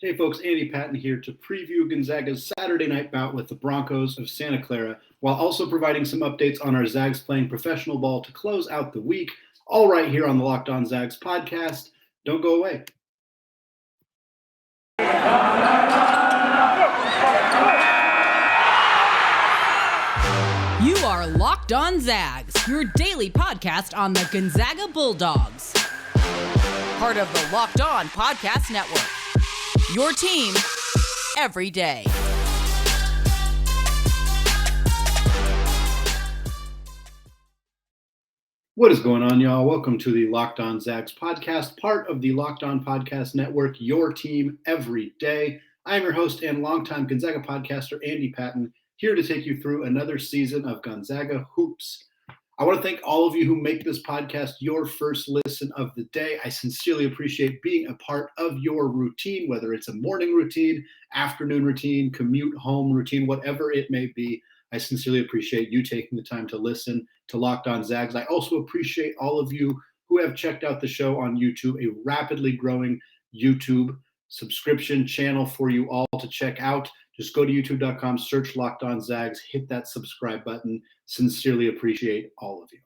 Hey folks, Andy Patton here to preview Gonzaga's Saturday night bout with the Broncos of Santa Clara, while also providing some updates on our Zags playing professional ball to close out the week, all right here on the Locked On Zags podcast. Don't go away. You are Locked On Zags, your daily podcast on the Gonzaga Bulldogs. Part of the Locked On Podcast Network. Your team every day. What is going on, y'all? Welcome to the Locked On Zags podcast, part of the Locked On Podcast Network, your team every day. I am your host and longtime Gonzaga podcaster, Andy Patton, here to take you through another season of Gonzaga Hoops. I want to thank all of you who make this podcast your first listen of the day. I sincerely appreciate being a part of your routine, whether it's a morning routine, afternoon routine, commute home routine, whatever it may be. I sincerely appreciate you taking the time to listen to Locked On Zags. I also appreciate all of you who have checked out the show on YouTube, a rapidly growing YouTube subscription channel for you all to check out. Just go to youtube.com, search Locked On Zags, hit that subscribe button. Sincerely appreciate all of you.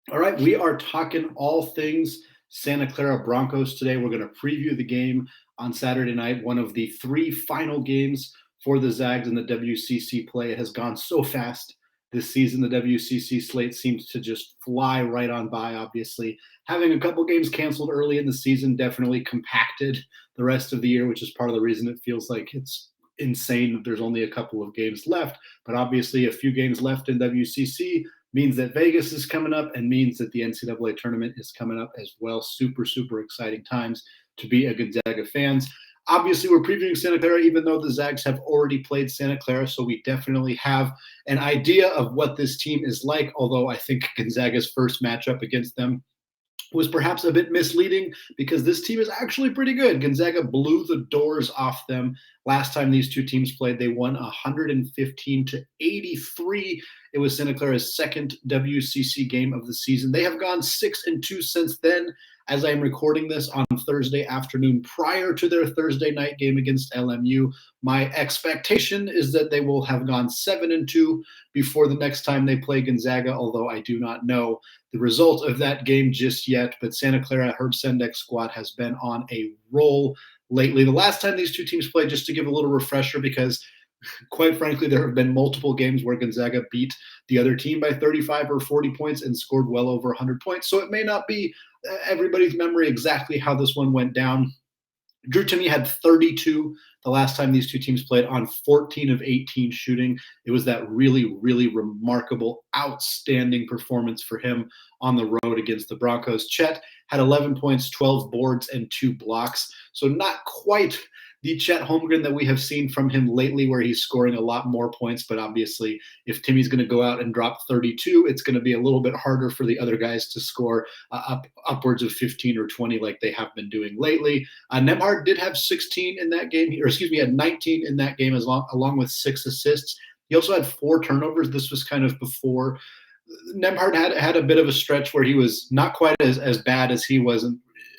All right, we are talking all things Santa Clara Broncos today. We're going to preview the game on Saturday night, one of the three final games for the Zags in the WCC play. It has gone so fast this season. The WCC slate seems to just fly right on by, obviously. Having a couple games canceled early in the season definitely compacted the rest of the year, which is part of the reason it feels like it's insane that there's only a couple of games left. But obviously a few games left in WCC means that Vegas is coming up and means that the NCAA tournament is coming up as well. Super, super exciting times to be a Gonzaga fans. Obviously, we're previewing Santa Clara, even though the Zags have already played Santa Clara, so we definitely have an idea of what this team is like, although I think Gonzaga's first matchup against them was perhaps a bit misleading because this team is actually pretty good. Gonzaga blew the doors off them last time these two teams played. They won 115-83. It was Santa Clara's second WCC game of the season. They have gone 6-2 since then, as I am recording this on Thursday afternoon prior to their Thursday night game against LMU. My expectation is that they will have gone 7-2 before the next time they play Gonzaga, although I do not know the result of that game just yet. But Santa Clara, Herb Sendek squad has been on a roll lately. The last time these two teams played, just to give a little refresher, because quite frankly, there have been multiple games where Gonzaga beat the other team by 35 or 40 points and scored well over 100 points. So it may not be everybody's memory exactly how this one went down. Drew Timme had 32 the last time these two teams played on 14 of 18 shooting. It was that really, really remarkable, outstanding performance for him on the road against the Broncos. Chet had 11 points, 12 boards, and 2 blocks. So not quite the Chet Holmgren that we have seen from him lately, where he's scoring a lot more points. But obviously, if Timmy's going to go out and drop 32, it's going to be a little bit harder for the other guys to score upwards of 15 or 20 like they have been doing lately. Nembhard did have 16 in that game, he had 19 in that game along with 6 assists. He also had 4 turnovers. This was kind of before Nembhard had a bit of a stretch where he was not quite as bad as he was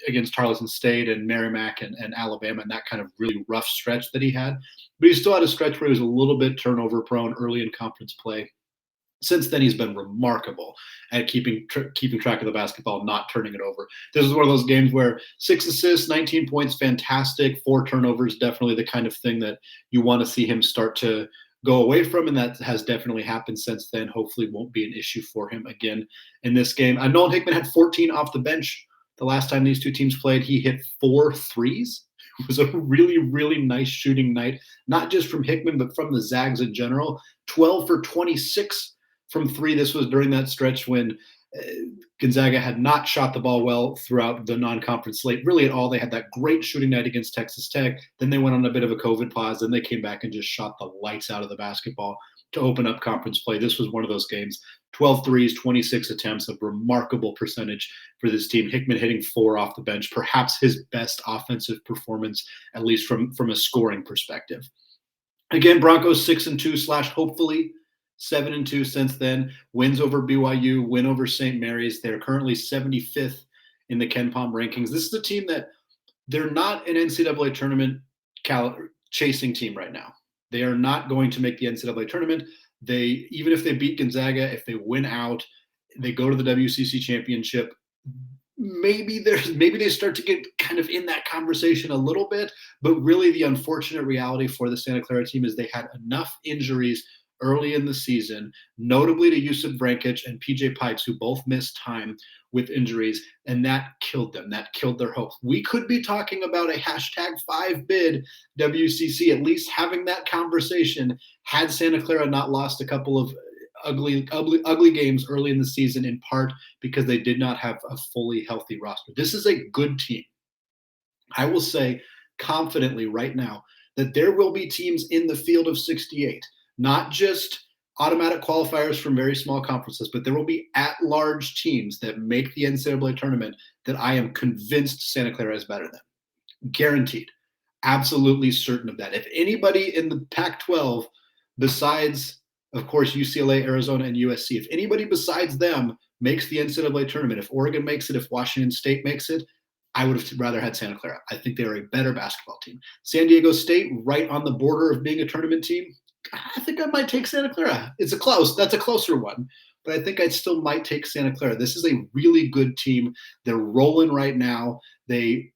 against Tarleton State and Merrimack and Alabama, and that kind of really rough stretch that he had. But he still had a stretch where he was a little bit turnover prone early in conference play. Since then, he's been remarkable at keeping track of the basketball, not turning it over. This is one of those games where 6 assists, 19 points, fantastic. 4 turnovers, definitely the kind of thing that you want to see him start to go away from, and that has definitely happened since then. Hopefully won't be an issue for him again in this game. Nolan Hickman had 14 off the bench. The last time these two teams played, he hit 4 threes. It was a really, really nice shooting night, not just from Hickman, but from the Zags in general. 12 for 26 from 3. This was during that stretch when Gonzaga had not shot the ball well throughout the non-conference slate, really at all. They had that great shooting night against Texas Tech. Then they went on a bit of a COVID pause. Then they came back and just shot the lights out of the basketball to open up conference play. This was one of those games. 12 threes, 26 attempts, a remarkable percentage for this team. Hickman hitting 4 off the bench, perhaps his best offensive performance, at least from a scoring perspective. Again, Broncos 6-2 / hopefully 7-2 since then. Wins over BYU, win over St. Mary's. They're currently 75th in the KenPom rankings. This is a team that they're not an NCAA tournament chasing team right now. They are not going to make the NCAA tournament. Even if they beat Gonzaga, if they win out, they go to the WCC championship. Maybe they start to get kind of in that conversation a little bit, but really the unfortunate reality for the Santa Clara team is they had enough injuries early in the season, notably to Jusuf Vrankic and PJ Pipes, who both missed time with injuries, and that killed them. That killed their hopes. We could be talking about a #5 bid WCC, at least having that conversation had Santa Clara not lost a couple of ugly games early in the season, in part because they did not have a fully healthy roster. This is a good team. I will say confidently right now that there will be teams in the field of 68, not just automatic qualifiers from very small conferences, but there will be at-large teams that make the NCAA tournament that I am convinced Santa Clara is better than. Guaranteed. Absolutely certain of that. If anybody in the Pac-12 besides, of course, UCLA, Arizona, and USC, if anybody besides them makes the NCAA tournament, if Oregon makes it, if Washington State makes it, I would have rather had Santa Clara. I think they are a better basketball team. San Diego State, right on the border of being a tournament team, I think I might take Santa Clara. That's a closer one, but I think I still might take Santa Clara. This is a really good team. They're rolling right now. They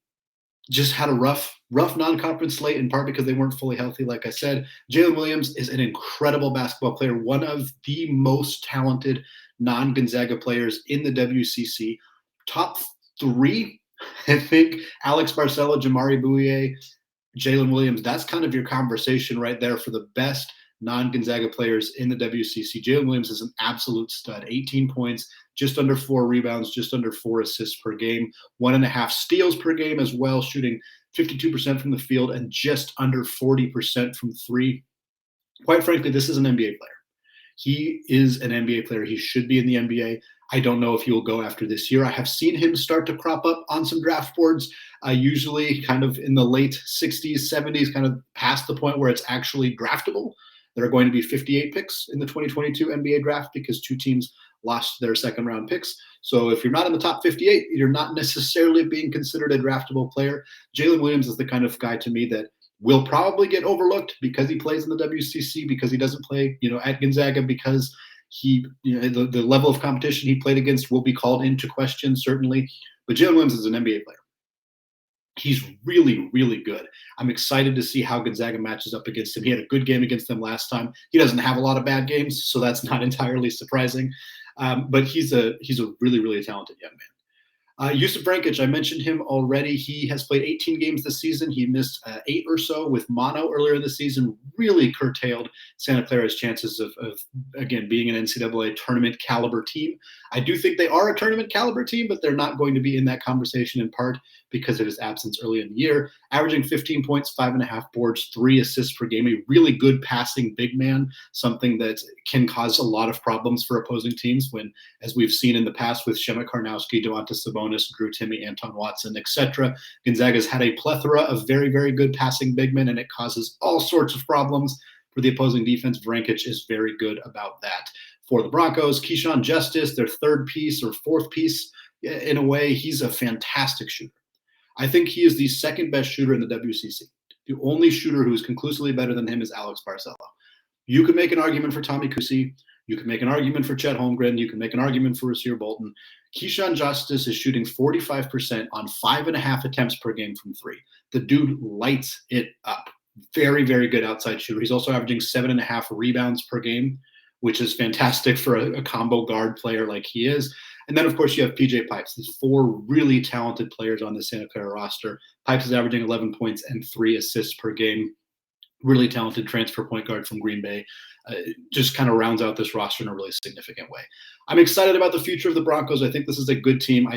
just had a rough non-conference slate, in part because they weren't fully healthy, like I said. Jalen Williams is an incredible basketball player, one of the most talented non-Gonzaga players in the WCC. Top 3, I think, Alex Barcelo, Jamari Bouye, Jalen Williams. That's kind of your conversation right there for the best non-Gonzaga players in the WCC. Jalen Williams is an absolute stud. 18 points, just under 4 rebounds, just under 4 assists per game, 1.5 steals per game as well, shooting 52% from the field and just under 40% from 3. Quite frankly, this is an NBA player. He is an NBA player. He should be in the NBA. I don't know if he will go after this year. I have seen him start to crop up on some draft boards, usually kind of in the late 60s, 70s, kind of past the point where it's actually draftable. There are going to be 58 picks in the 2022 NBA draft because 2 teams lost their second-round picks. So if you're not in the top 58, you're not necessarily being considered a draftable player. Jalen Williams is the kind of guy to me that will probably get overlooked because he plays in the WCC, because he doesn't play, at Gonzaga, because he, the level of competition he played against will be called into question, certainly. But Jalen Williams is an NBA player. He's really, really good. I'm excited to see how Gonzaga matches up against him. He had a good game against them last time. He doesn't have a lot of bad games, so that's not entirely surprising. But he's a really, really talented young man. Jusuf Vrankic, I mentioned him already. He has played 18 games this season. He missed 8 or so with mono earlier in the season, really curtailed Santa Clara's chances of again, being an NCAA tournament caliber team. I do think they are a tournament caliber team, but they're not going to be in that conversation in part because of his absence early in the year. Averaging 15 points, 5.5 boards, 3 assists per game, a really good passing big man, something that can cause a lot of problems for opposing teams when, as we've seen in the past with Shemet Karnowski, Domantas Sabonis, Drew Timme, Anton Watson, etc. Gonzaga's had a plethora of very, very good passing big men, and it causes all sorts of problems for the opposing defense. Vrankic is very good about that. For the Broncos, Keyshawn Justice, their third piece or fourth piece, in a way, he's a fantastic shooter. I think he is the second best shooter in the WCC. The only shooter who is conclusively better than him is Alex Barcelo. You could make an argument for Tommy Kuhse. You can make an argument for Chet Holmgren. You can make an argument for Rasir Bolton. Keyshawn Justice is shooting 45% on 5.5 attempts per game from 3. The dude lights it up. Very, very good outside shooter. He's also averaging 7.5 rebounds per game, which is fantastic for a combo guard player like he is. And then, of course, you have PJ Pipes. These 4 really talented players on the Santa Clara roster. Pipes is averaging 11 points and 3 assists per game. Really talented transfer point guard from Green Bay. Just kind of rounds out this roster in a really significant way. I'm excited about the future of the Broncos. I think this is a good team.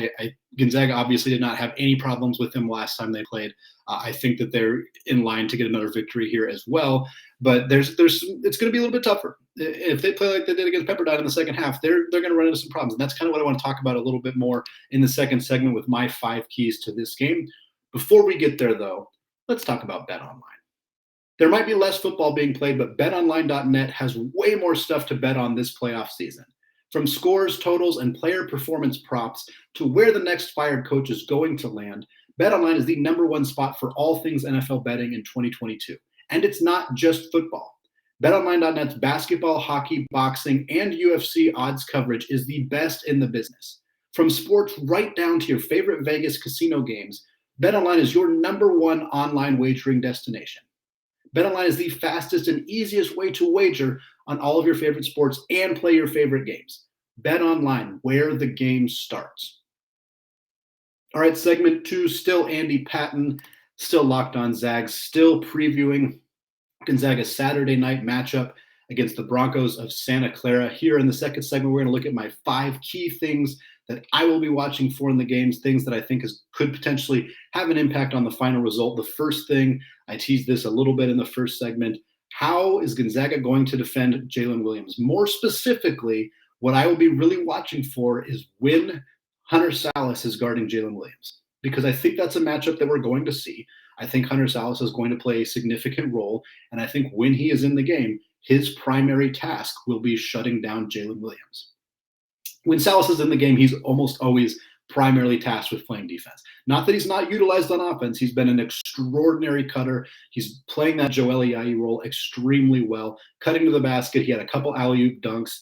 Gonzaga obviously did not have any problems with them last time they played. I think that they're in line to get another victory here as well. But it's going to be a little bit tougher. If they play like they did against Pepperdine in the second half, they're going to run into some problems. And that's kind of what I want to talk about a little bit more in the second segment with my 5 keys to this game. Before we get there, though, let's talk about BetOnline. There might be less football being played, but betonline.net has way more stuff to bet on this playoff season. From scores, totals, and player performance props to where the next fired coach is going to land, BetOnline is the number one spot for all things NFL betting in 2022. And it's not just football. BetOnline.net's basketball, hockey, boxing, and UFC odds coverage is the best in the business. From sports right down to your favorite Vegas casino games, BetOnline is your number one online wagering destination. BetOnline is the fastest and easiest way to wager on all of your favorite sports and play your favorite games. BetOnline, where the game starts. All right, segment 2, still Andy Patton, still Locked On Zags, still previewing Gonzaga's Saturday night matchup against the Broncos of Santa Clara. Here in the second segment, we're going to look at my 5 key things that I will be watching for in the games, things that I think could potentially have an impact on the final result. The first thing, I teased this a little bit in the first segment, how is Gonzaga going to defend Jalen Williams? More specifically, what I will be really watching for is when Hunter Sallis is guarding Jalen Williams, because I think that's a matchup that we're going to see. I think Hunter Sallis is going to play a significant role, and I think when he is in the game, his primary task will be shutting down Jalen Williams. When Sallis is in the game, he's almost always primarily tasked with playing defense. Not that he's not utilized on offense. He's been an extraordinary cutter. He's playing that Joel Ayayi role extremely well, cutting to the basket. He had a couple alley-oop dunks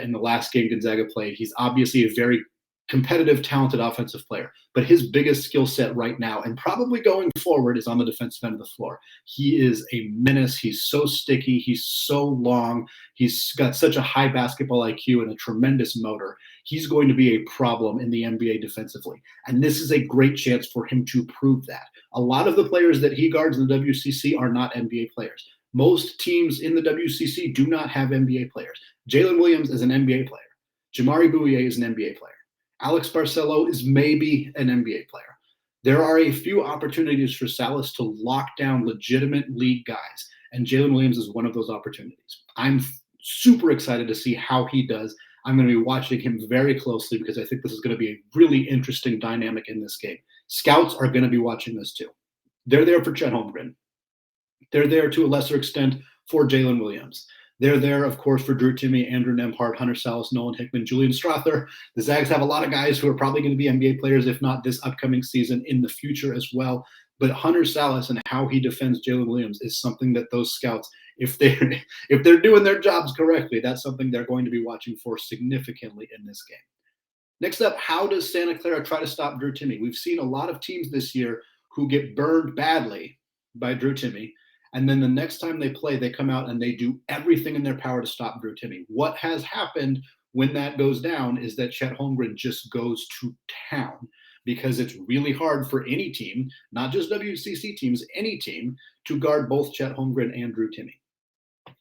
in the last game Gonzaga played. He's obviously a very competitive, talented offensive player, but his biggest skill set right now and probably going forward is on the defensive end of the floor. He is a menace. He's so sticky. He's so long. He's got such a high basketball IQ and a tremendous motor. He's going to be a problem in the NBA defensively, and this is a great chance for him to prove that. A lot of the players that he guards in the WCC are not NBA players. Most teams in the WCC do not have NBA players. Jalen Williams is an NBA player. Jamari Bouye is an NBA player. Alex Barcelo is maybe an NBA player. There are a few opportunities for Sallis to lock down legitimate league guys, and Jalen Williams is one of those opportunities. I'm super excited to see how he does. I'm going to be watching him very closely because I think this is going to be a really interesting dynamic in this game. Scouts are going to be watching this too. They're there for Chet Holmgren. They're there to a lesser extent for Jalen Williams. They're there, of course, for Drew Timme, Andrew Nembhard, Hunter Sallis, Nolan Hickman, Julian Strawther. The Zags have a lot of guys who are probably going to be NBA players, if not this upcoming season, in the future as well. But Hunter Sallis and how he defends Jalen Williams is something that those scouts, if they're doing their jobs correctly, that's something they're going to be watching for significantly in this game. Next up, how does Santa Clara try to stop Drew Timme? We've seen a lot of teams this year who get burned badly by Drew Timme. And then the next time they play, they come out and they do everything in their power to stop Drew Timme. What has happened when that goes down is that Chet Holmgren just goes to town because it's really hard for any team, not just WCC teams, any team, to guard both Chet Holmgren and Drew Timme.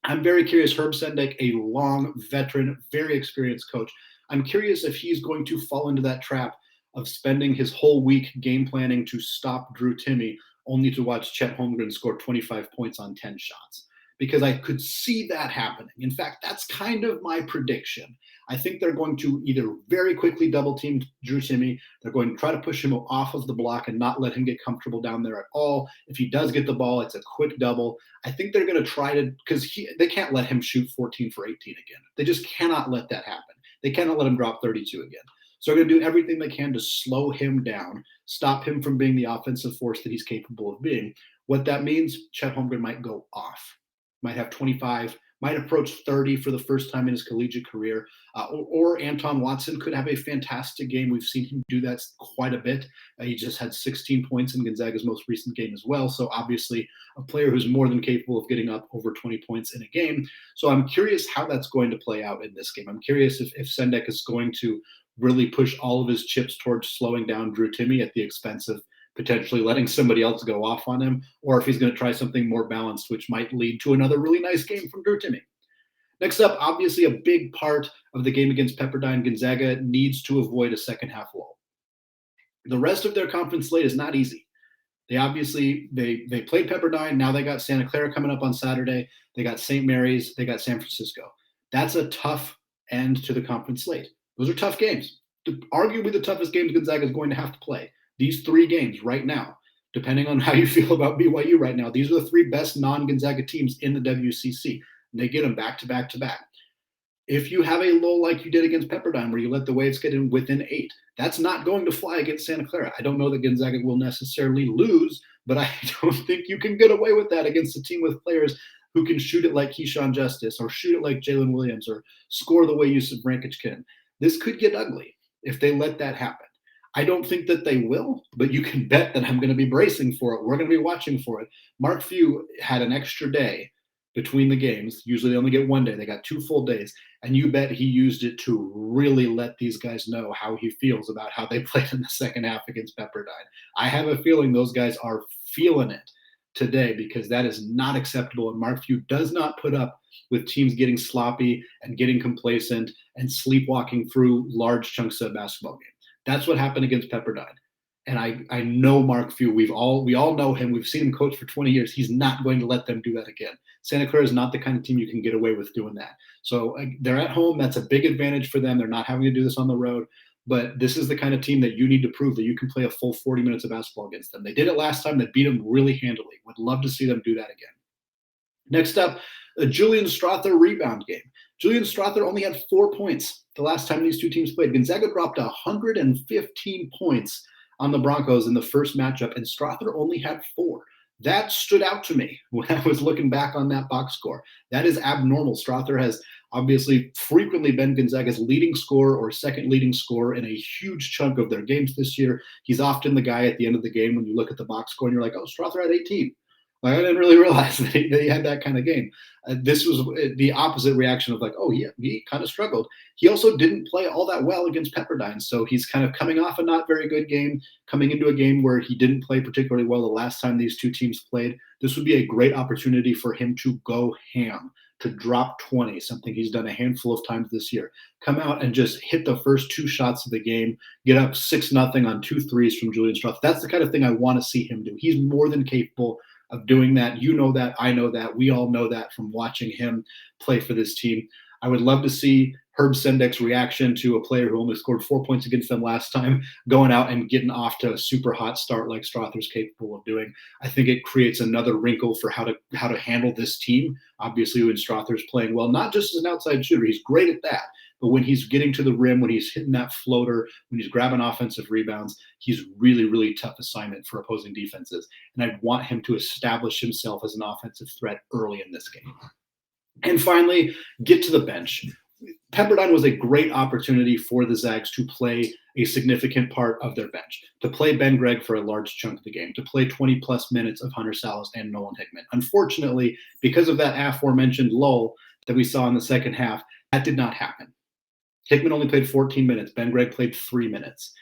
I'm very curious. Herb Sendek, a long veteran, very experienced coach. I'm curious if he's going to fall into that trap of spending his whole week game planning to stop Drew Timme, only to watch Chet Holmgren score 25 points on 10 shots, because I could see that happening. In fact, that's kind of my prediction. I think they're going to either very quickly double team Drew Timme. They're going to try to push him off of the block and not let him get comfortable down there at all. If he does get the ball, it's a quick double. I think they're going to try to, because they can't let him shoot 14 for 18 again. They just cannot let that happen. They cannot let him drop 32 again. So they're going to do everything they can to slow him down, stop him from being the offensive force that he's capable of being. What that means, Chet Holmgren might go off, might have 25, might approach 30 for the first time in his collegiate career. Or Anton Watson could have a fantastic game. We've seen him do that quite a bit. He just had 16 points in Gonzaga's most recent game as well. So obviously a player who's more than capable of getting up over 20 points in a game. So I'm curious how that's going to play out in this game. I'm curious if Sendek is going to really push all of his chips towards slowing down Drew Timme at the expense of potentially letting somebody else go off on him, or if he's going to try something more balanced, which might lead to another really nice game from Drew Timme. Next up, obviously a big part of the game against Pepperdine, Gonzaga needs to avoid a second half lull. The rest of their conference slate is not easy. They played Pepperdine. Now they got Santa Clara coming up on Saturday. They got St. Mary's. They got San Francisco. That's a tough end to the conference slate. Those are tough games. Arguably the toughest games Gonzaga is going to have to play. These 3 games right now, depending on how you feel about BYU right now, these are the 3 best non-Gonzaga teams in the WCC. And they get them back to back to back. If you have a lull like you did against Pepperdine, where you let the Waves get in within 8, that's not going to fly against Santa Clara. I don't know that Gonzaga will necessarily lose, but I don't think you can get away with that against a team with players who can shoot it like Keyshawn Justice or shoot it like Jalen Williams or score the way Yusuf Brankic can. This could get ugly if they let that happen. I don't think that they will, but you can bet that I'm going to be bracing for it. We're going to be watching for it. Mark Few had an extra day between the games. Usually they only get 1 day. They got 2 full days. And you bet he used it to really let these guys know how he feels about how they played in the second half against Pepperdine. I have a feeling those guys are feeling it today because that is not acceptable. And Mark Few does not put up with teams getting sloppy and getting complacent and sleepwalking through large chunks of a basketball game. That's what happened against Pepperdine. And I know Mark Few. We all know him. We've seen him coach for 20 years. He's not going to let them do that again. Santa Clara is not the kind of team you can get away with doing that. So they're at home. That's a big advantage for them. They're not having to do this on the road. But this is the kind of team that you need to prove that you can play a full 40 minutes of basketball against them. They did it last time. They beat them really handily. Would love to see them do that again. Next up, a Julian Strawther rebound game. Julian Strawther only had 4 points the last time these two teams played. Gonzaga dropped 115 points on the Broncos in the first matchup, and Strawther only had 4. That stood out to me when I was looking back on that box score. That is abnormal. Strawther has obviously frequently been Gonzaga's leading scorer or second leading scorer in a huge chunk of their games this year. He's often the guy at the end of the game when you look at the box score and you're like, oh, Strawther had 18. Like, I didn't really realize that he had that kind of game. This was the opposite reaction of like, oh, yeah, he kind of struggled. He also didn't play all that well against Pepperdine. So he's kind of coming off a not very good game, coming into a game where he didn't play particularly well the last time these two teams played. This would be a great opportunity for him to go ham, to drop 20, something he's done a handful of times this year. Come out and just hit the first 2 shots of the game, get up 6-0 on 2 threes from Julian Strawther. That's the kind of thing I want to see him do. He's more than capable of doing that. You know that. I know that. We all know that from watching him play for this team. I would love to see Herb Sendek's reaction to a player who only scored 4 points against them last time, going out and getting off to a super hot start like Strawther's capable of doing. I think it creates another wrinkle for how to handle this team. Obviously, when Strawther's playing well, not just as an outside shooter, he's great at that. But when he's getting to the rim, when he's hitting that floater, when he's grabbing offensive rebounds, he's really, really tough assignment for opposing defenses. And I want him to establish himself as an offensive threat early in this game. And finally, get to the bench. Pepperdine was a great opportunity for the Zags to play a significant part of their bench, to play Ben Gregg for a large chunk of the game, to play 20-plus minutes of Hunter Sallis and Nolan Hickman. Unfortunately, because of that aforementioned lull that we saw in the second half, that did not happen. Hickman only played 14 minutes. Ben Gregg played 3 minutes.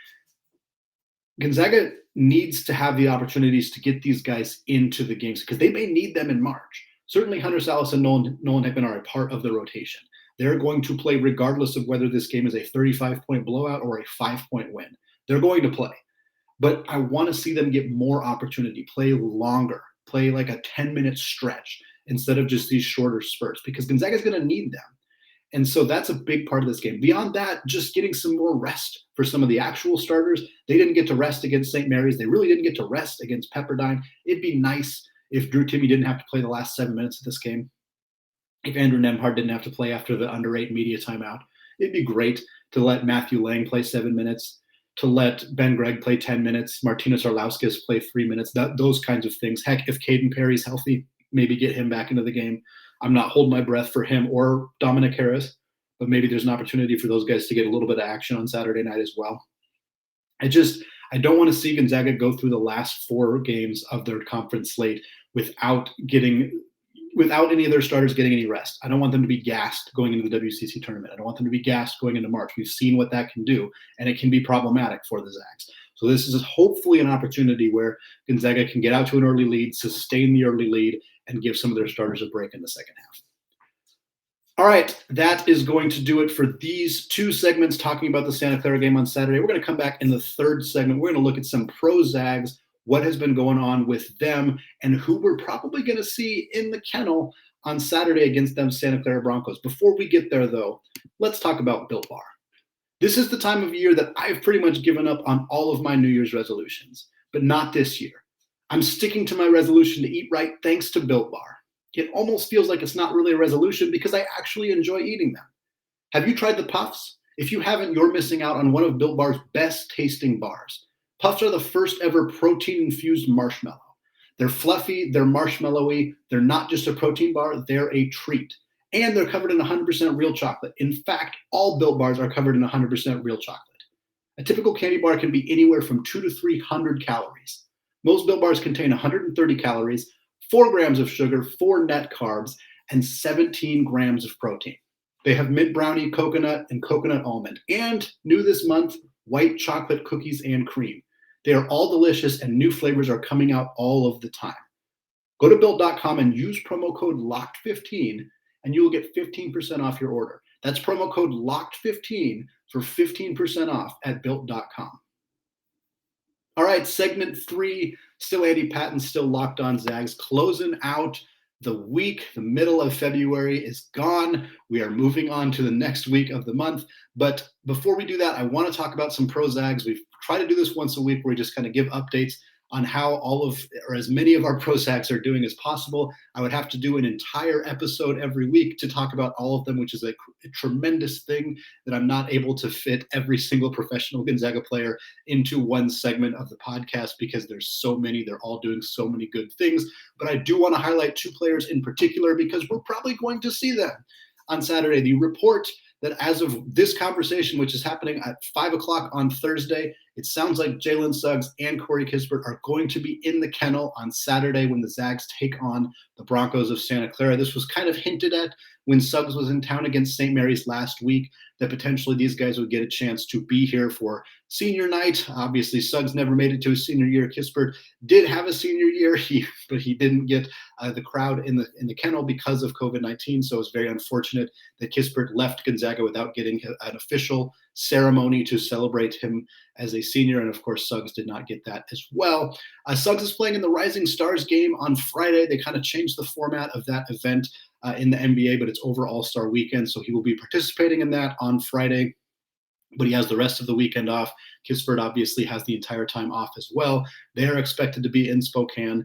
Gonzaga needs to have the opportunities to get these guys into the games because they may need them in March. Certainly Hunter Sallis and Nolan Hickman are a part of the rotation. They're going to play regardless of whether this game is a 35-point blowout or a 5-point win. They're going to play. But I want to see them get more opportunity, play longer, play like a 10-minute stretch instead of just these shorter spurts because Gonzaga is going to need them. And so that's a big part of this game. Beyond that, just getting some more rest for some of the actual starters. They didn't get to rest against St. Mary's. They really didn't get to rest against Pepperdine. It'd be nice if Drew Timme didn't have to play the last 7 minutes of this game. If Andrew Nembhard didn't have to play after the under 8 media timeout. It'd be great to let Matthew Lang play 7 minutes, to let Ben Gregg play 10 minutes, Martinas Arlauskas play 3 minutes, those kinds of things. Heck, if Caden Perry's healthy, maybe get him back into the game. I'm not holding my breath for him or Dominic Harris, but maybe there's an opportunity for those guys to get a little bit of action on Saturday night as well. I don't want to see Gonzaga go through the last 4 games of their conference slate without any of their starters getting any rest. I don't want them to be gassed going into the WCC tournament. I don't want them to be gassed going into March. We've seen what that can do, and it can be problematic for the Zags. So this is hopefully an opportunity where Gonzaga can get out to an early lead, sustain the early lead, and give some of their starters a break in the second half. All right, that is going to do it for these 2 segments talking about the Santa Clara game on Saturday. We're going to come back in the 3rd segment. We're going to look at some Pro Zags, what has been going on with them, and who we're probably going to see in the kennel on Saturday against them Santa Clara Broncos. Before we get there, though, let's talk about Built Bar. This is the time of year that I've pretty much given up on all of my New Year's resolutions, but not this year. I'm sticking to my resolution to eat right thanks to Built Bar. It almost feels like it's not really a resolution because I actually enjoy eating them. Have you tried the Puffs? If you haven't, you're missing out on one of Built Bar's best tasting bars. Puffs are the first ever protein-infused marshmallow. They're fluffy, they're marshmallowy, they're not just a protein bar, they're a treat. And they're covered in 100% real chocolate. In fact, all Built Bars are covered in 100% real chocolate. A typical candy bar can be anywhere from 200 to 300 calories. Most Built Bars contain 130 calories, 4 grams of sugar, 4 net carbs, and 17 grams of protein. They have mint brownie, coconut, and coconut almond. And new this month, white chocolate cookies and cream. They are all delicious, and new flavors are coming out all of the time. Go to Built.com and use promo code LOCKED15, and you will get 15% off your order. That's promo code LOCKED15 for 15% off at Built.com. All right, segment 3, still Andy Patton, still Locked On Zags, closing out the week. The middle of February is gone. We are moving on to the next week of the month. But before we do that, I want to talk about some Pro Zags. We've tried to do this once a week where we just kind of give updates on how all of, or as many of our Pro Zags are doing as possible. I would have to do an entire episode every week to talk about all of them, which is a tremendous thing that I'm not able to fit every single professional Gonzaga player into one segment of the podcast because there's so many. They're all doing so many good things. But I do want to highlight 2 players in particular because we're probably going to see them on Saturday. The report that as of this conversation, which is happening at 5 o'clock on Thursday, it sounds like Jalen Suggs and Corey Kispert are going to be in the kennel on Saturday when the Zags take on the Broncos of Santa Clara. This was kind of hinted at when Suggs was in town against St. Mary's last week, that potentially these guys would get a chance to be here for senior night. Obviously, Suggs never made it to his senior year. Kispert did have a senior year, but he didn't get the crowd in the kennel because of COVID-19. So it's very unfortunate that Kispert left Gonzaga without getting an official ceremony to celebrate him as a senior. And of course, Suggs did not get that as well. Suggs is playing in the Rising Stars game on Friday. They kind of changed the format of that event in the NBA, but it's over All-Star weekend. So he will be participating in that on Friday, but he has the rest of the weekend off. Kispert obviously has the entire time off as well. They are expected to be in Spokane.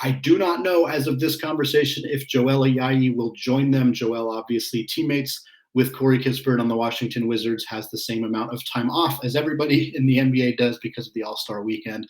I do not know as of this conversation if Joel Ayayi will join them. Joel, obviously teammates with Corey Kispert on the Washington Wizards, has the same amount of time off as everybody in the NBA does because of the All-Star weekend.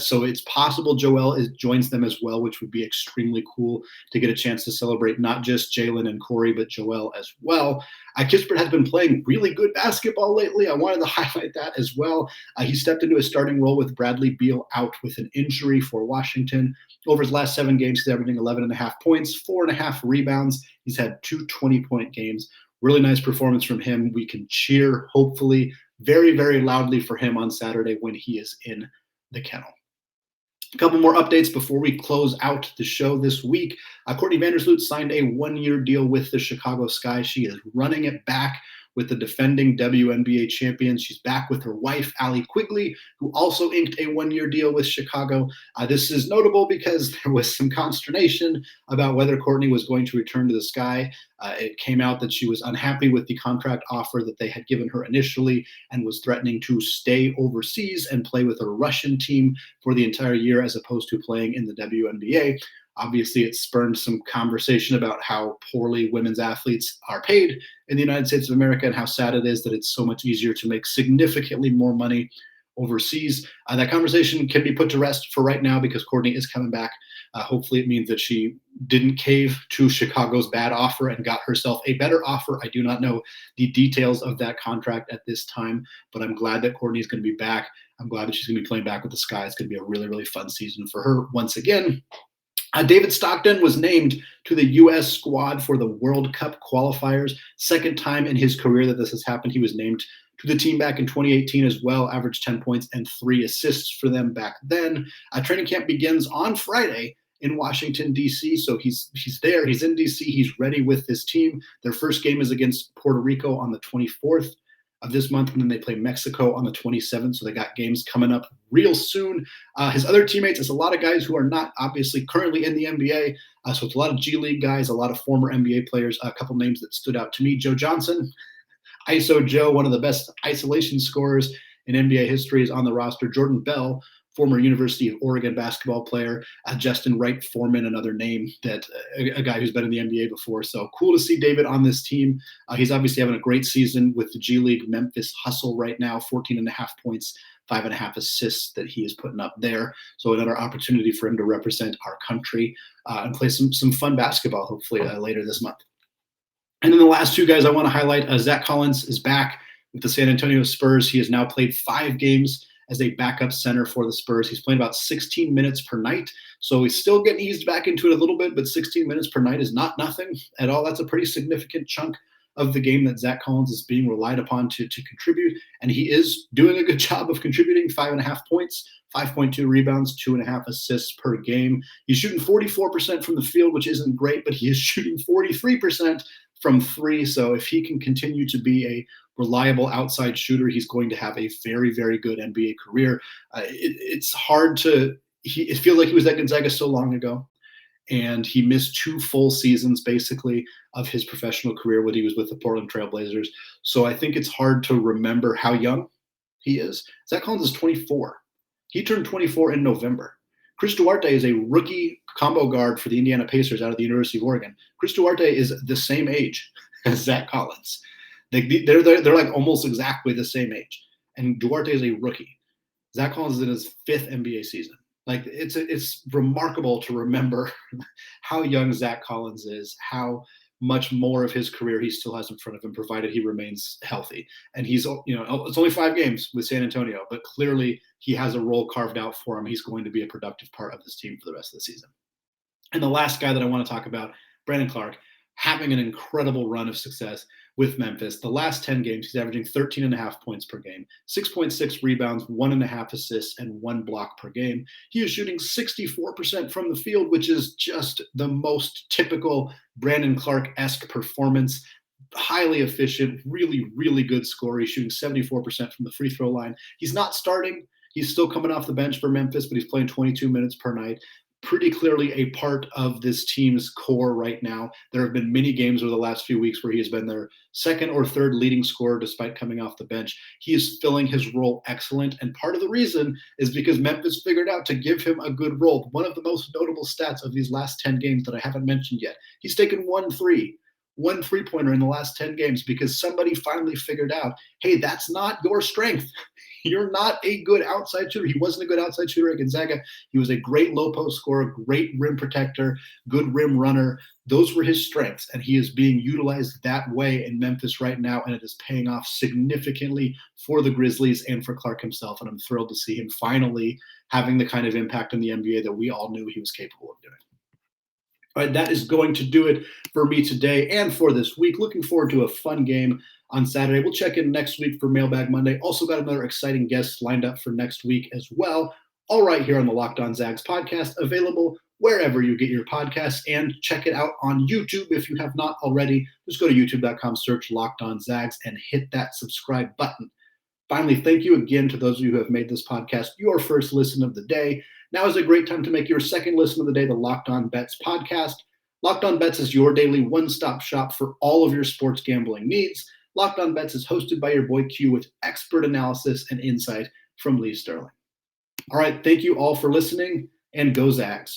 So it's possible Joel joins them as well, which would be extremely cool to get a chance to celebrate not just Jalen and Corey, but Joel as well. Kispert has been playing really good basketball lately. I wanted to highlight that as well. He stepped into a starting role with Bradley Beal out with an injury for Washington. Over his last 7 games, he's averaging 11.5 points, 4.5 rebounds. He's had 2 20-point games. Really nice performance from him. We can cheer, hopefully, very, very loudly for him on Saturday when he is in the kennel. A couple more updates before we close out the show this week. Courtney Vandersloot signed a 1-year deal with the Chicago Sky. She is running it back with the defending WNBA champions. She's back with her wife, Allie Quigley, who also inked a 1-year deal with Chicago. This is notable because there was some consternation about whether Courtney was going to return to the Sky. It came out that she was unhappy with the contract offer that they had given her initially and was threatening to stay overseas and play with a Russian team for the entire year as opposed to playing in the WNBA. Obviously, it spurned some conversation about how poorly women's athletes are paid in the United States of America and how sad it is that it's so much easier to make significantly more money overseas. That conversation can be put to rest for right now because Courtney is coming back. Hopefully it means that she didn't cave to Chicago's bad offer and got herself a better offer. I do not know the details of that contract at this time, but I'm glad that Courtney is going to be back. I'm glad that she's going to be playing back with the Sky. It's going to be a really, really fun season for her once again. David Stockton was named to the U.S. squad for the World Cup qualifiers. Second time in his career that this has happened. He was named to the team back in 2018 as well, averaged 10 points and 3 assists for them back then. Training camp begins on Friday in Washington, D.C., so he's there. He's in D.C. He's ready with this team. Their first game is against Puerto Rico on the 24th of this month, and then they play Mexico on the 27th, so they got games coming up real soon. His other teammates is a lot of guys who are not obviously currently in the NBA, so it's a lot of G League guys, a lot of former NBA players. A couple names that stood out to me: Joe Johnson, ISO Joe, one of the best isolation scorers in NBA history, is on the roster. Jordan Bell, former University of Oregon basketball player, Justin Wright Foreman, another name that a guy who's been in the NBA before. So cool to see David on this team. He's obviously having a great season with the G League Memphis Hustle right now, 14.5 points, 5.5 assists that he is putting up there. So another opportunity for him to represent our country and play some fun basketball, hopefully later this month. And then the last two guys I want to highlight, Zach Collins is back with the San Antonio Spurs. He has now played 5 games as a backup center for the Spurs. He's playing about 16 minutes per night. So he's still getting eased back into it a little bit, but 16 minutes per night is not nothing at all. That's a pretty significant chunk of the game that Zach Collins is being relied upon to contribute. And he is doing a good job of contributing. 5.5 points, 5.2 rebounds, 2.5 assists per game. He's shooting 44% from the field, which isn't great, but he is shooting 43% from 3. So if he can continue to be a reliable outside shooter, he's going to have a very, very good NBA career. It's hard to – it feels like he was at Gonzaga so long ago, and he missed 2 full seasons basically of his professional career when he was with the Portland Trail Blazers. So I think it's hard to remember how young he is. Zach Collins is 24. He turned 24 in November. Chris Duarte is a rookie combo guard for the Indiana Pacers out of the University of Oregon. Chris Duarte is the same age as Zach Collins. They're like almost exactly the same age. And Duarte is a rookie. Zach Collins is in his 5th NBA season. Like it's remarkable to remember how young Zach Collins is, how much more of his career he still has in front of him, provided he remains healthy. And he's, it's only 5 games with San Antonio, but clearly he has a role carved out for him. He's going to be a productive part of this team for the rest of the season. And the last guy that I want to talk about, Brandon Clarke, having an incredible run of success with Memphis. The last 10 games, he's averaging 13.5 points per game, 6.6 rebounds, 1.5 assists, and 1 block per game. He is shooting 64% from the field, which is just the most typical Brandon Clarke-esque performance. Highly efficient, really, really good scorer. He's shooting 74% from the free throw line. He's not starting. He's still coming off the bench for Memphis, but he's playing 22 minutes per night. Pretty clearly a part of this team's core right now. There have been many games over the last few weeks where he has been their 2nd or 3rd leading scorer despite coming off the bench. He is filling his role excellent, and part of the reason is because Memphis figured out to give him a good role. One of the most notable stats of these last 10 games that I haven't mentioned yet, he's taken 1 3-pointer in the last 10 games because somebody finally figured out, hey, that's not your strength. You're not a good outside shooter. He wasn't a good outside shooter at Gonzaga. He was a great low post scorer, great rim protector, good rim runner. Those were his strengths, and he is being utilized that way in Memphis right now, and it is paying off significantly for the Grizzlies and for Clarke himself, and I'm thrilled to see him finally having the kind of impact in the NBA that we all knew he was capable of doing. All right, that is going to do it for me today and for this week. Looking forward to a fun game on Saturday. We'll check in next week for Mailbag Monday. Also got another exciting guest lined up for next week as well. All right, here on the Locked On Zags podcast, available wherever you get your podcasts, and check it out on YouTube if you have not already. Just go to youtube.com, search Locked On Zags, and hit that subscribe button. Finally, thank you again to those of you who have made this podcast your first listen of the day. Now is a great time to make your second listen of the day, the Locked On Bets podcast. Locked On Bets is your daily one-stop shop for all of your sports gambling needs. Locked On Bets is hosted by your boy Q with expert analysis and insight from Lee Sterling. All right, thank you all for listening, and go Zags.